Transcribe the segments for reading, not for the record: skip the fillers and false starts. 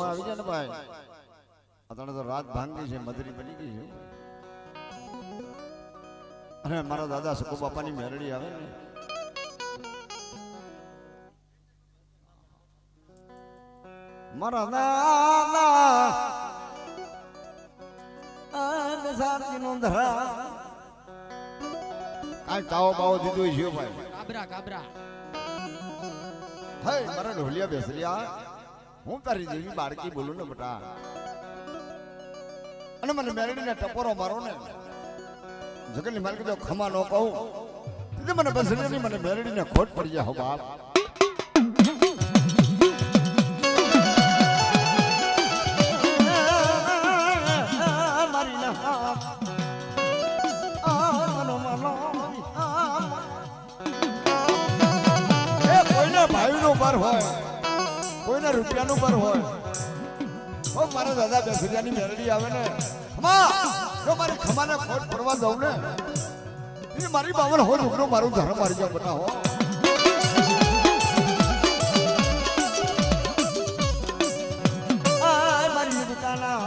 આવી જાય ને ભાઈ અત્યારે તો રાત ભાંગી છે મધરી બની ગઈ છે અને મારા દાદા સકો બાપાની મેરડી આવે ને મારા દાદા સાચી નો ધરા કાઈ તાવો બાવો દીધું છે ભાઈ કાબરા કાબરા હે મારા ઢોલિયા બેસરિયા હું તારી જેવી બાળકી બોલું ને બટા અને મને મેરડીને ટપોરો મારો ને જગતની માલકી તો ખમા નો કહું તે મને બેસરિયાની મને મેરડીને ખોટ પડી જાય હો બાપ પર હોય કોઈના રૂપિયાનું પર હોય ઓ મારા દાદા બેસરિયાની મેરડી આવે ને ખમા જો મારી ખમાને ખોટ પડવા દઉં ને એ મારી બાવન હો છોકરો મારું ધર્મ મારી જાવ બટા હો આ મારી દુકાના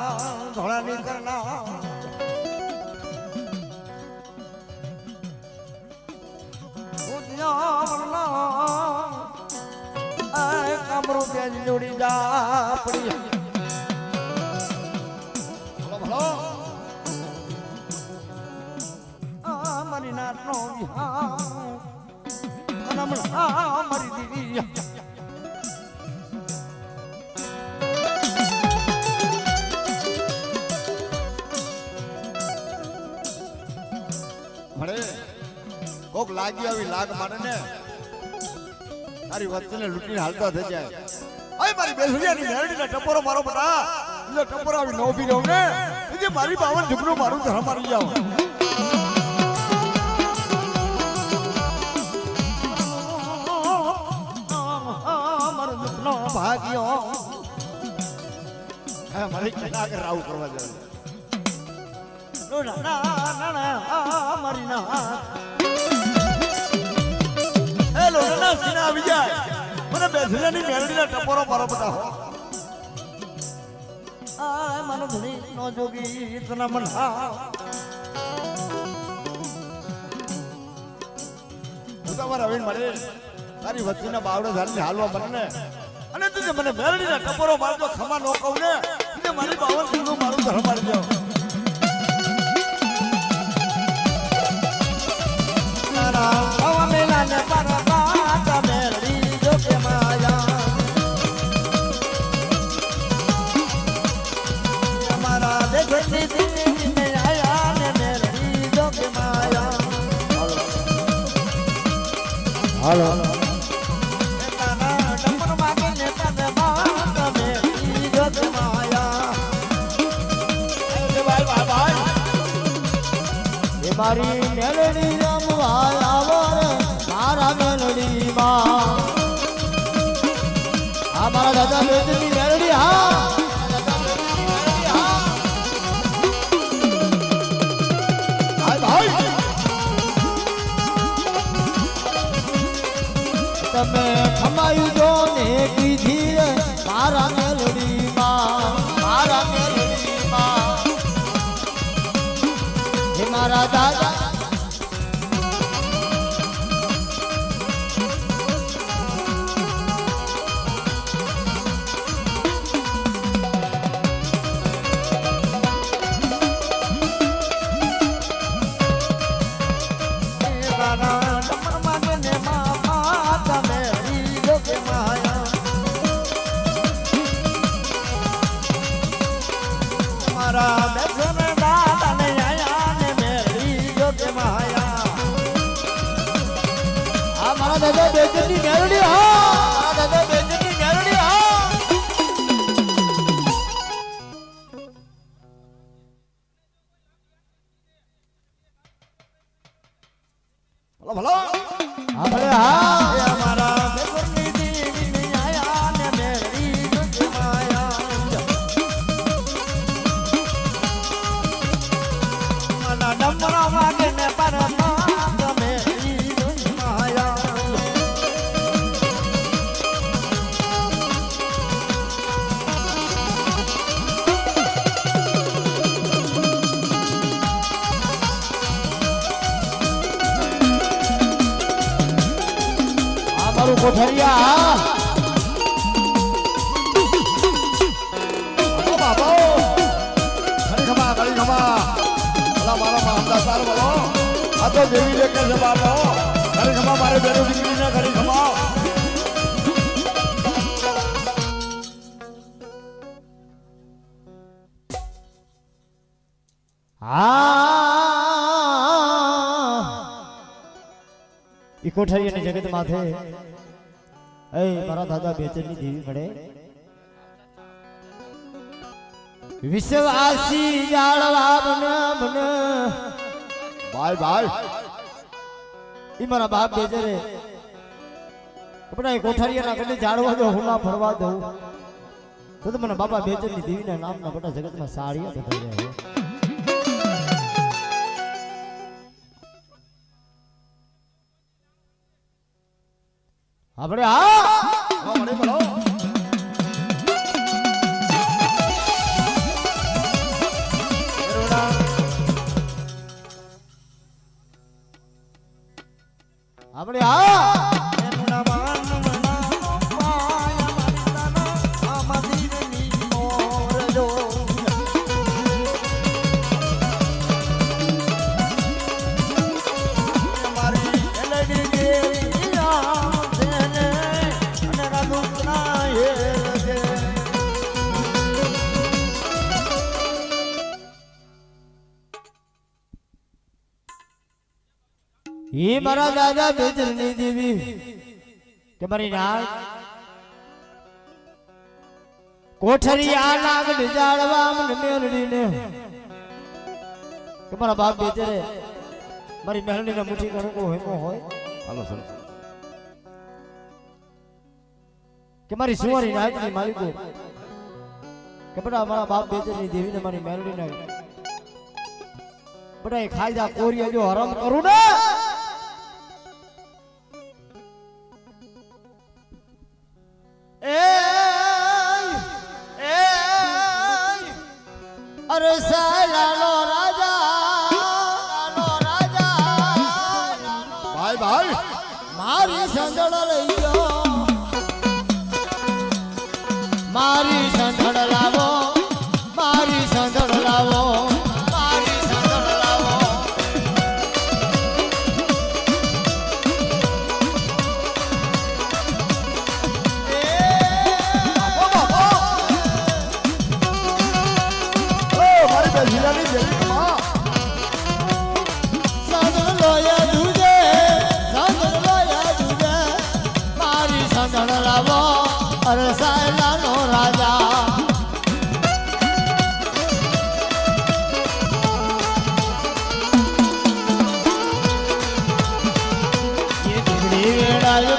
ધોળા ની કરના કામરો બેન જોડી જા પડી ભલો ભલો આ મારી નાટનો વિહાર મારી દીદી મળે કોક લાગી આવી લાગ મારે ને તારી વસ્તીને લૂંટીને હાલતા થઈ જાય અય મારી બેસરિયાની મેરડીને ટપોરો મારો બટા એટલે ટપોરો આવી ન ઉભી રહું ને એટલે મારી બાવન ઝુકડું મારું ધર મારી જાવ મારો ઝુકનો ભાગ્યો હા મારી કના કે રાવ કરવા જાવ મારી ના હેલો ના સીના આવી જાય મને બેસરિયાની મેરડીના ટપોરો મારો બટા હો આ મન ધણી નો જોગી તના મન હા હું તમારા રવિન મળે તારી વસ્તીના બાવડે ધારીને હાલવા મને અને તું મને મેરડીના ટપોરો મારજો ખમા નો કહું ને તે મારી બાવન નું મારું ધર્મ મારી જાવ નારા મેલા ને પારા હાલો મારી મેલડી રમવા આવો મારા મેલડી માં આ મારા દાદા બેટની મેલડી હા તમે ખમાયું જો ને કીધી મારા મેલડી માં હે મારા દાદા કોઠરિયા બાબો ઘણી ખમા ભલા મારા મામલા સાર બોલો આ તો દેવી લેકે છે બાબો ઘણી ખમા મારે બેરો દીકરીને ઘણી ખમા ઈ કોઠરિયાની જગત માથે એ મારા દાદા બેચરની દેવી મળે વિશ્વાસી જાળવા મને ભાઈ ઈ મારા બાપ બેચરે આપણા એ કોઠરિયાના કદી જાળવા દો હું ના ફરવા દઉં તો મને બાપા બેચરની દેવીના નામના બધા જગતમાં સાળિયા બધા રહે આપણે મને બોલો આપણે ये मारा दादा बेचरनी देवी के मारी नाल कोठरिया नागड जाड़वा मन मेलडी ने के मारा बाप बेचरे मारी मेलडी ने मुठी करो को हेमो होय हालो सर के मारी सुवारी नागनी मालिको के बड़ा मारा बाप बेचरनी देवी ने मारी मेलडी ने बड़ा खाई जा कोरिया जो हराम करू ना अरे सालालो राजा भाई मारी संदड़ लईयो मारी संदड़ लावो मारी संदड़ लावो मारी संदड़ लावो જીરાની દેવી ખમા સંદड़ લોયા દુજે સંદड़ લોયા દુજે મારી સંદड़ લાવો અરે સાલાનો રાજા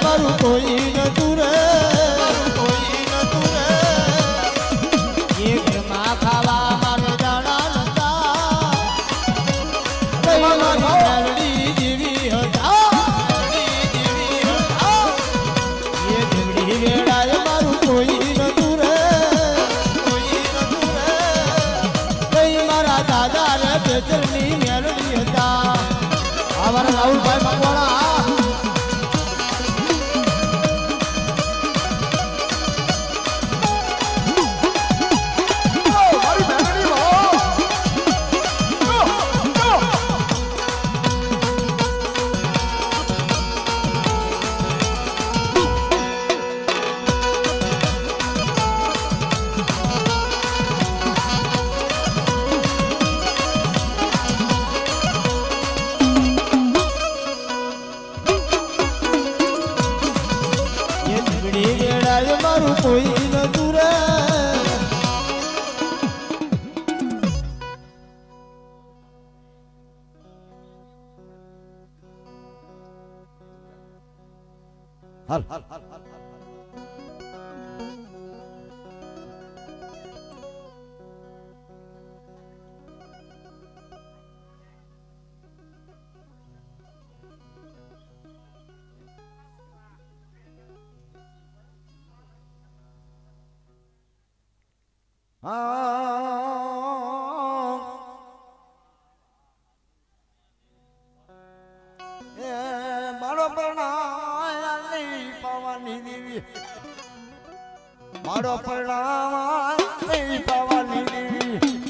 મારું કોઈ નતું રે એક માં ખાવા મારે દાણા નતા મારી જેવી હતા એ ધીમડી વેળાએ મારું કોઈ નતું રે કઈ મારા દાદા રે બેચરની મેલડી હતા આ મારા રાહુલભાઈ મકવાણા મારું કોઈ નતું રે હાલ મારો પ્રણાય પવન મારો પરણાવા નહીં પાવાની દેવી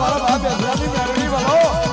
મારા બાપ બેસરાની મેરડી વાળો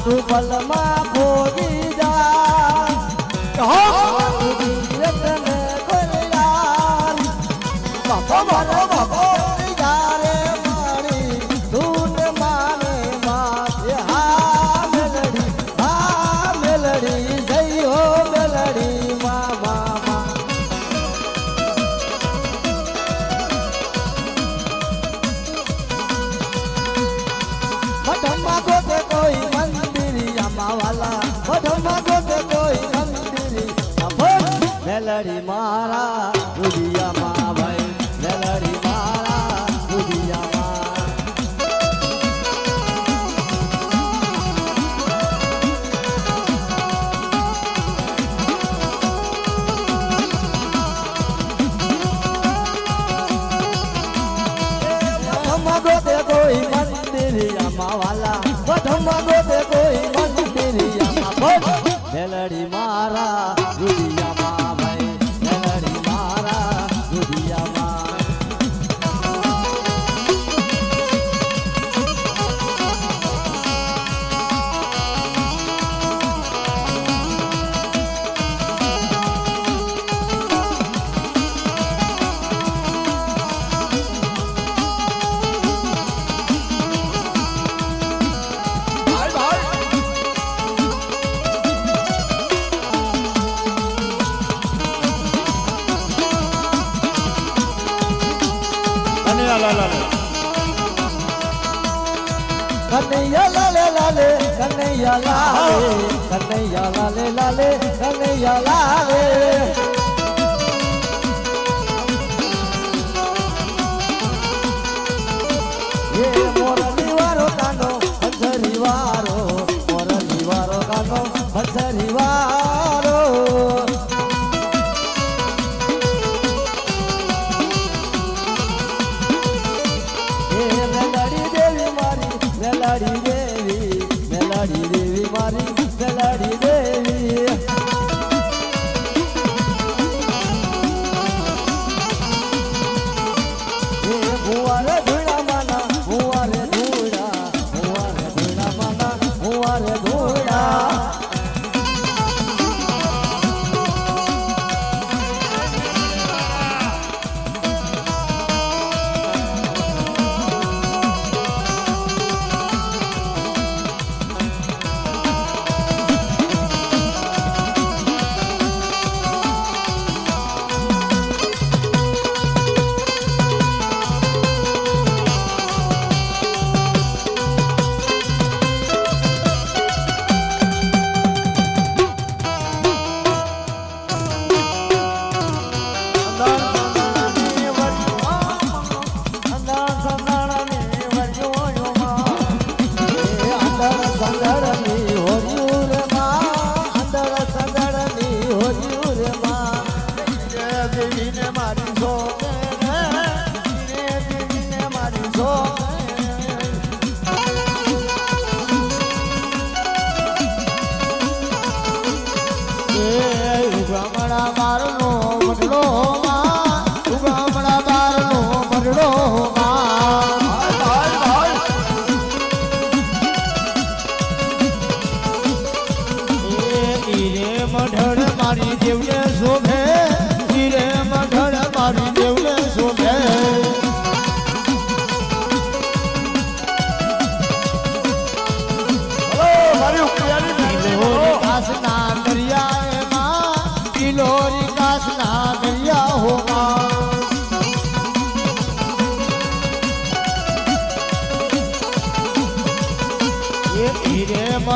તું પલમાં ભોગી જા રતન ખોલાલ બાપા મારો બાપો જારે મારી ધૂન માને માં હા મેલડી જઈ હો મેલડી મા મા મા મઠમાં ગોતે કોઈ વાલા મઠમાં ગોતે કોઈ મંદિરી મેલડી મારા દુનિયામાં ભાઈ મેલડી મારા દુનિયામાં મઠમાં ગોતે કોઈ મંદિરી વાલા મઠમાં ગોતે કોઈ મેલડી મારા દુનિયામાં ભાઈ મેલડી મારા દુનિયામાં કનૈયા લાલે લાલે કનૈયા લાલે કનૈયા લાલે લાલે કનૈયા લાલે એ મોરલી વારો કાનો હંસરી વારો મોરલી વારો કાનો હંસરી વારો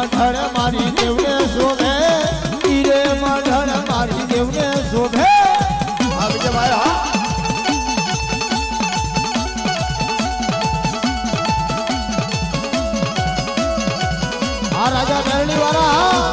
મઢર મારી દેવને શોભે હીરે મઢર મારી દેવને શોભે હા વિજયભાઈ હા આ રાજા મેરડી વાળા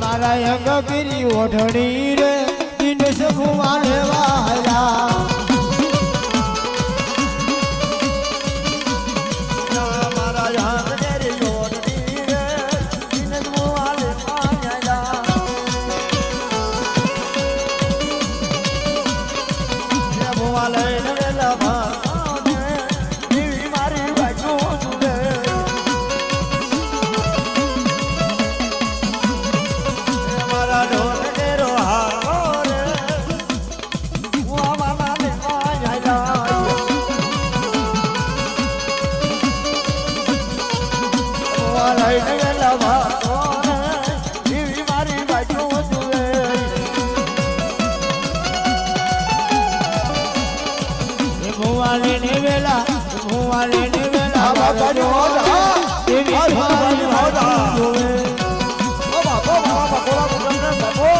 મારા અંગગીરી ઓઢણી રે દિનેશ ભુવાને વાયા મારા યાદ રે યોડની રે દિનેશ ભુવાને વાયા હે ભુવા લઈને વેલા ભાને દેવી મારી બાજુ સુલે મારા ઢોલ કેરો હારો રે ભુવા મામાને વાયા લઈને ગયેલા ભાગોને દેવી મારી બાજુ સુલે ભુવાને ને વેલા બાબા નો દેવી મારી બાજુ જોવે બાબો બકોડા બકોડા બાબો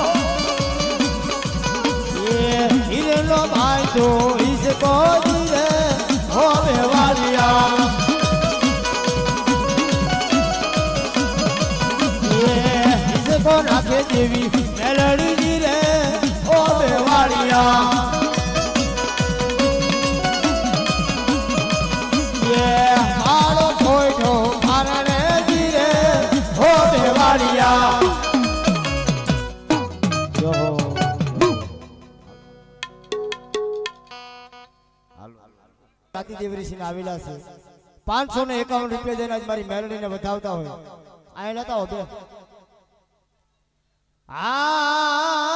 ये हिरलो भाई तो इसको दिले हो बेवालिया ये इसको राखे देवी मेलडी जी रे ओ बेवालिया ये मारो कोई मारने जी रे हो बेवालिया जो રાતી દેવરીસિંહ આવેલા છે 551 રૂપિયા દઈને આજ મારી મેલડીને વધાવતા હોય આ નતા હો બે આ